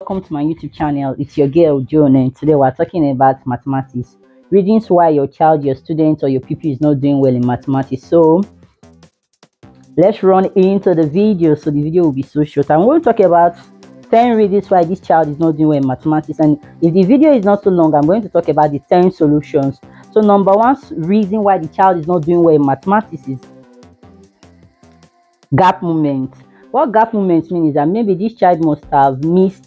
Welcome to my YouTube channel. It's your girl Joan, and today we're talking about mathematics. Reasons why your child, your student, or your pupil is not doing well in mathematics. So let's run into the video. So the video will be so short. I'm going to talk about 10 reasons why this child is not doing well in mathematics. And if the video is not so long, I'm going to talk about the 10 solutions. So number one reason why the child is not doing well in mathematics is gap movement. What gap movement means is that maybe this child must have missed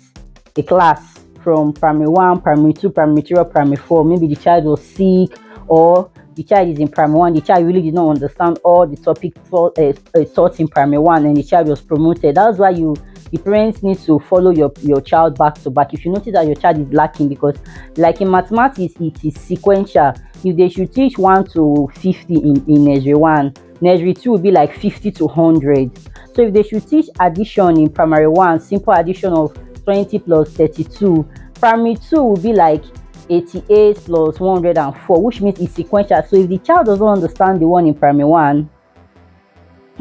a class from primary 1, primary 2, primary 3, or primary 4. Maybe the child was sick, or the child is in primary 1. The child really did not understand all the topic taught in primary 1, and the child was promoted. That's why the parents need to follow your child back to back. If you notice that your child is lacking, because like in mathematics, it is sequential. If they should teach 1 to 50 in nursery 1, nursery 2 will be like 50 to 100. So if they should teach addition in primary 1, simple addition of 20 plus 32, primary 2 will be like 88 plus 104, which means it's sequential. So if the child doesn't understand the one in primary 1,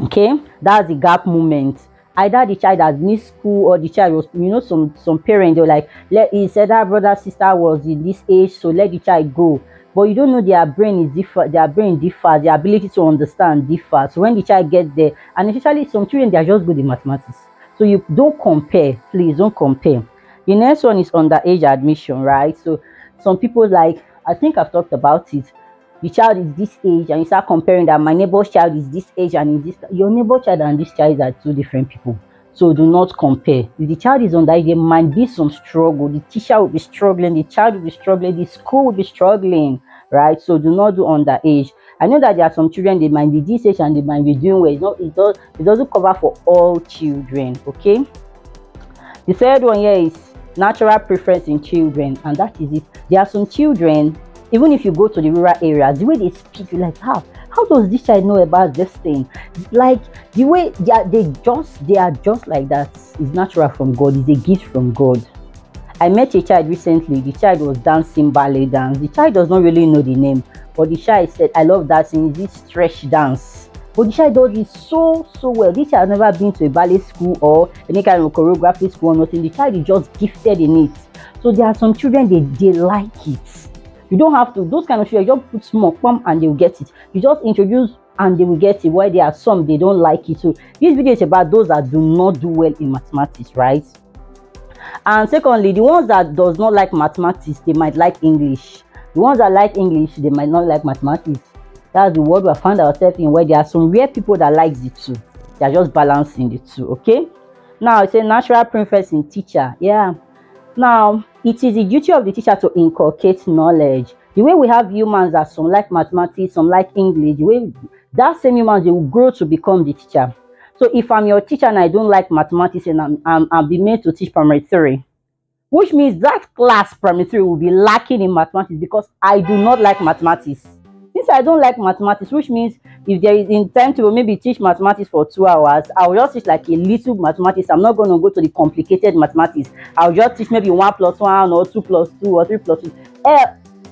okay, that's the gap movement. Either the child has missed school, or the child was, some parents, they're like, he said that brother sister was in this age, so let the child go. But you don't know their brain is different, their brain differs, their ability to understand differs. So when the child gets there, and especially some children, they are just good in mathematics. So you don't compare, please don't compare. The next one is underage admission, right? So some people, like, I think I've talked about it, the child is this age, and you start comparing that my neighbor's child is this age and is this, your neighbor child and this child are two different people. So do not compare. If the child is underage, there might be some struggle. The teacher will be struggling, the child will be struggling, the school will be struggling, right? So do not do underage. I know that there are some children, they might be this age and they might be doing well. It doesn't cover for all children. Okay. The third one here is natural preference in children, and that is it. There are some children, even if you go to the rural areas, the way they speak, you're like, how does this child know about this thing? Like the way they are just like that is natural from God, is a gift from God. I met a child recently. The child was dancing ballet dance. The child does not really know the name, but the child said, I love dancing, this stretch dance. But the child does it so well. This child has never been to a ballet school or any kind of choreography school or nothing. The child is just gifted in it. So there are some children, they like it. You don't have to, those kind of children, just put small pump and they will get it. You just introduce and they will get it. While there are some, they don't like it. So this video is about those that do not do well in mathematics, right? And secondly, the ones that does not like mathematics, they might like English. The ones that like English, they might not like mathematics. That's the world we found ourselves in, where there are some rare people that like the two. They are just balancing the two. Okay. Now it's a natural preference in teacher. Yeah. Now it is the duty of the teacher to inculcate knowledge. The way we have humans that some like mathematics, some like English, the way that same humans, they will grow to become the teacher. So if I'm your teacher and I don't like mathematics, and I'm be made to teach primary 3, which means that class primary 3 will be lacking in mathematics because I do not like mathematics. Since I don't like mathematics, which means if there is intent to maybe teach mathematics for 2 hours, I'll just teach like a little mathematics. I'm not going to go to the complicated mathematics. I'll just teach maybe 1 plus 1 or 2 plus 2 or 3 plus 2.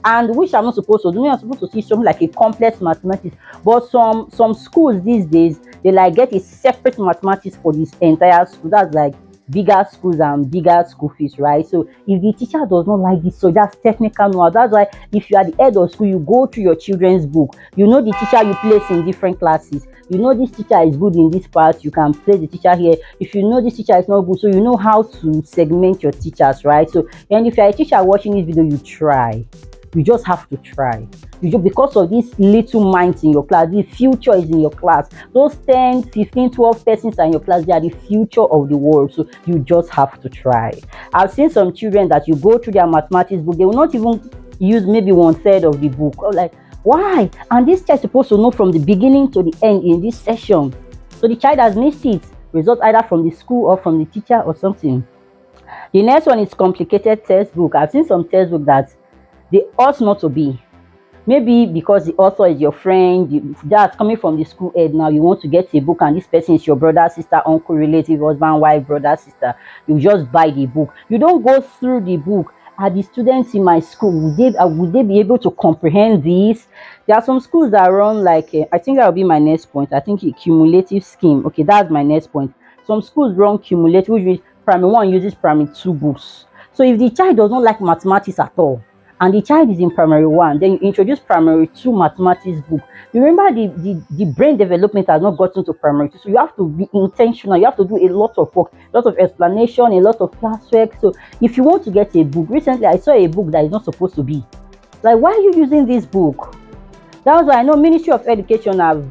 And which I'm not supposed to do. I'm supposed to teach something like a complex mathematics. But some schools these days, they like get a separate mathematics for this entire school. That's like bigger schools and bigger school fees, right? So if the teacher does not like this, so that's technical know. That's why if you are the head of school, you go through your children's book. You know the teacher you place in different classes. You know this teacher is good in this part, you can place the teacher here. If you know this teacher is not good, so you know how to segment your teachers, right? So, and if you're a teacher watching this video, you try. You just have to try. Because of these little minds in your class, the future is in your class. Those 10, 15, 12 persons are in your class, they are the future of the world. So you just have to try. I've seen some children that you go through their mathematics book, they will not even use maybe 1/3 of the book. I'm like, why? And this child is supposed to know from the beginning to the end in this session. So the child has missed it. Result either from the school or from the teacher or something. The next one is complicated textbook. I've seen some textbook that they ought not to be. Maybe because the author is your friend, that's coming from the school head. Now you want to get a book and this person is your brother, sister, uncle, relative, husband, wife, brother, sister. You just buy the book. You don't go through the book. Are the students in my school, would they be able to comprehend this? There are some schools that run like, I think that will be my next point. I think a cumulative scheme. Okay, that's my next point. Some schools run cumulative, which means primary 1 uses primary 2 books. So if the child does not like mathematics at all, and the child is in primary 1, then you introduce primary 2 mathematics book. Remember, the brain development has not gotten to primary 2, so you have to be intentional. You have to do a lot of work, a lot of explanation, a lot of classwork. So if you want to get a book, recently I saw a book that is not supposed to be. Like, why are you using this book? That's why I know Ministry of Education have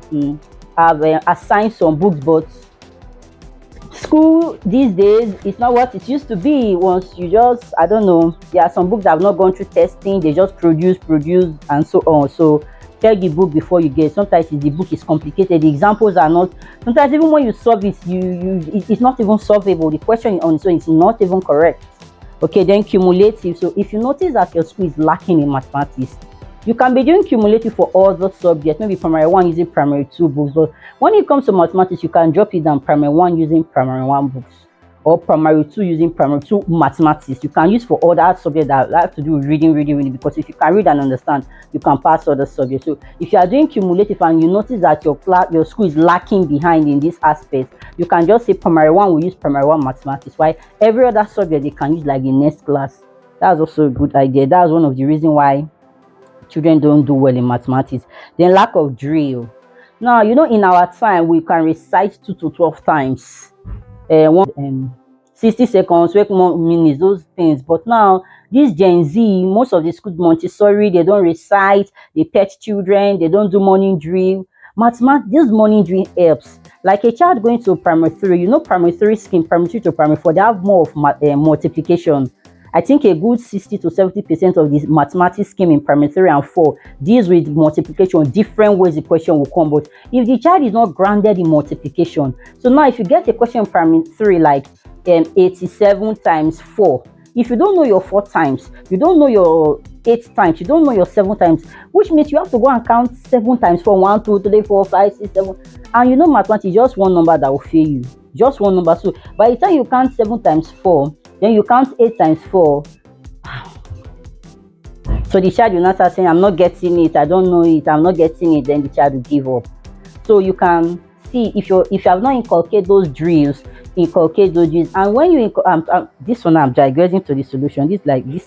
assigned some books, but school these days is not what it used to be. Once you just, I don't know, there are some books that have not gone through testing, they just produce and so on. So check the book before you get. Sometimes the book is complicated, the examples are not, sometimes even when you solve it, it's not even solvable. The question on its own is not even correct. Okay, then cumulative. So if you notice that your school is lacking in mathematics, you can be doing cumulative for other subjects, maybe primary 1 using primary 2 books, but when it comes to mathematics, you can drop it down primary 1 using primary 1 books, or primary 2 using primary 2 mathematics. You can use for other subjects that have to do with reading, because if you can read and understand, you can pass other subjects. So if you are doing cumulative and you notice that your school is lacking behind in this aspect, you can just say primary 1 will use primary 1 mathematics, while every other subject they can use like the next class. That's also a good idea. That's one of the reasons why children don't do well in mathematics. Then lack of drill. Now, in our time we can recite 2 to 12 times, 60 seconds, 1 minutes, those things. But now this Gen Z, most of the schools Montessori, they don't recite, they pet children, they don't do morning drill. Mathematics, this morning drill helps. Like a child going to primary 3, primary 3 scheme, primary 2 to primary 4, they have more of multiplication. I think a good 60 to 70% of the mathematics scheme in primary 3 and 4 deals with multiplication, different ways the question will come. But if the child is not grounded in multiplication, so now if you get a question in primary 3 like 87 times 4, if you don't know your 4 times, you don't know your 8 times, you don't know your 7 times, which means you have to go and count 7 times 4, 1, 2, 3, 4, 5, 6, 7. And mathematics is just one number that will fail you. Just one number. So by the time you count 7 times 4, then you count 8 times 4. So the child will not start saying, I'm not getting it, I don't know it, I'm not getting it. Then the child will give up. So you can see, if you have not inculcated those drills, inculcate those drills. And when you this one, I'm digressing to the solution. This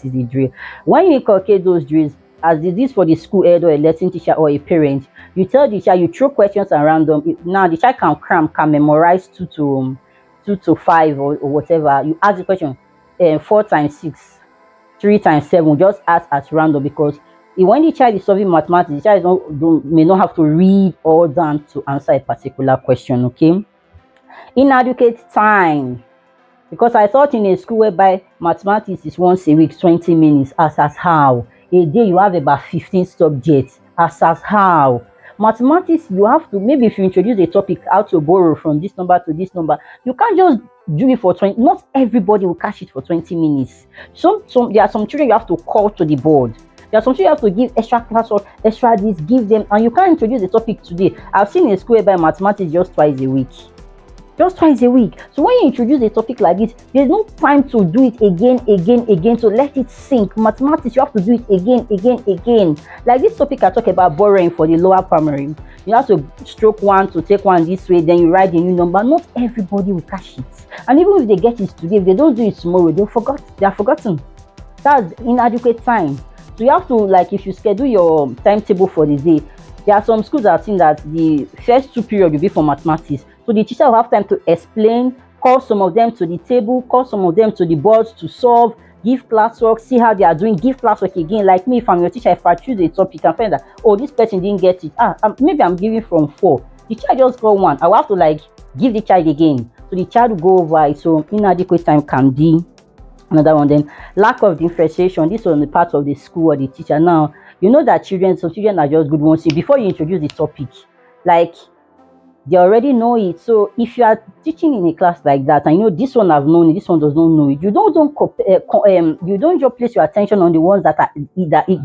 is the drill. When you inculcate those drills, as this for the school head or a lesson teacher or a parent, you tell the child, you throw questions around them. Now the child can memorize 2 to 5 or whatever. You ask the question, 4 times 6, 3 times 7, just ask at random, because when the child is solving mathematics, the child may not have to read all down to answer a particular question. Okay, inadequate time. Because I thought in a school whereby mathematics is once a week, 20 minutes, as how a day you have about 15 subjects, as how mathematics, you have to, maybe if you introduce a topic, how to borrow from this number to this number, you can't just do it for 20. Not everybody will catch it for 20 minutes. There are some children you have to call to the board. There are some children you have to give extra class or extra this, give them, and you can't introduce a topic today. I've seen a school whereby mathematics just twice a week. Just twice a week. So when you introduce a topic like this, there's no time to do it again, to let it sink. Mathematics, you have to do it again. Like this topic I talk about, borrowing for the lower primary, you have to stroke 1 to take 1 this way, then you write the new number. Not everybody will catch it, and even if they get it today, if they don't do it tomorrow, they are forgotten. That's inadequate time. So you have to, like, if you schedule your timetable for the day, there are some schools that have seen that the first 2 periods will be for mathematics. So the teacher will have time to explain, call some of them to the table, call some of them to the boards to solve, give classwork, see how they are doing, give classwork again. Like me, if I'm your teacher, if I choose a topic and find that, oh, this person didn't get it, maybe I'm giving from 4. The child just got 1. I will have to give the child again. So the child will go over it. So inadequate time can be another one. Then lack of differentiation. This was on the part of the school or the teacher. Now, that children are just good ones. Before you introduce the topic, they already know it. So if you are teaching in a class like that, and this one have known it, this one does not know it, you don't just place your attention on the ones that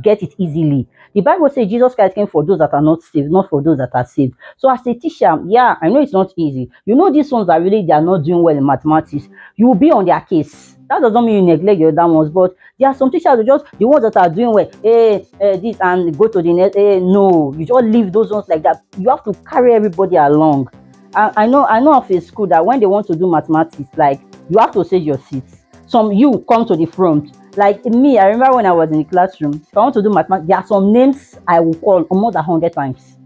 get it easily. The Bible says Jesus Christ came for those that are not saved, not for those that are saved. So as a teacher, yeah, I know it's not easy. These ones that really, they are not doing well in mathematics, you will be on their case. That does not mean you neglect the other ones, but there are some teachers who just, the ones that are doing well, this, and go to the next, no, you just leave those ones like that. You have to carry everybody along. I know of a school that when they want to do mathematics, You have to save your seats. Some you come to the front. Like me, I remember when I was in the classroom, if I want to do mathematics, there are some names I will call more than 100 times.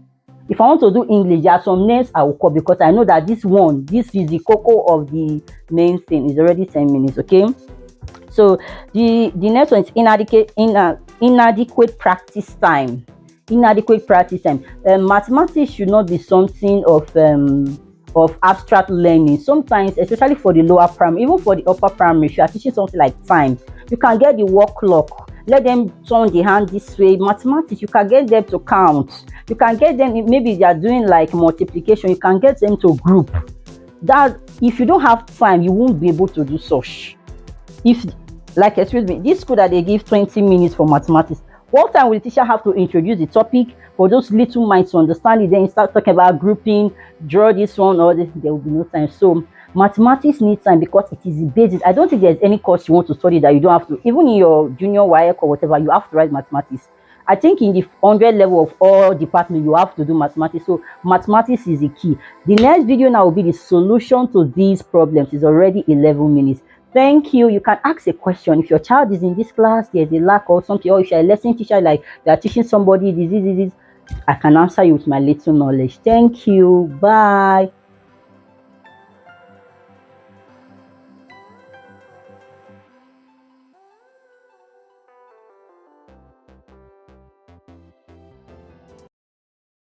If I want to do English, there are some names I will call because I know that this is the cocoa of the main thing. It's already 10 minutes, okay? So the next one is inadequate practice time. Inadequate practice time. Mathematics should not be something of abstract learning. Sometimes, especially for the lower primary, even for the upper primary, if you are teaching something like time, you can get the word clock. Let them turn the hand this way. Mathematics, you can get them to count. You can get them, maybe they are doing like multiplication, you can get them to group. That if you don't have time, you won't be able to do such. If, like, excuse me, this school that they give 20 minutes for mathematics, what time will the teacher have to introduce the topic for those little minds to understand it? Then start talking about grouping, draw this one or this, there will be no time. So mathematics needs time because it is the basis. I don't think there's any course you want to study that you don't have to. Even in your junior WAEC or whatever, you have to write mathematics. I think in the 100 level of all departments, you have to do mathematics. So mathematics is the key. The next video now will be the solution to these problems. It's already 11 minutes. Thank you. You can ask a question. If your child is in this class, there's a lack or something, or if you're a lesson teacher, like you are teaching somebody this, I can answer you with my little knowledge. Thank you. Bye.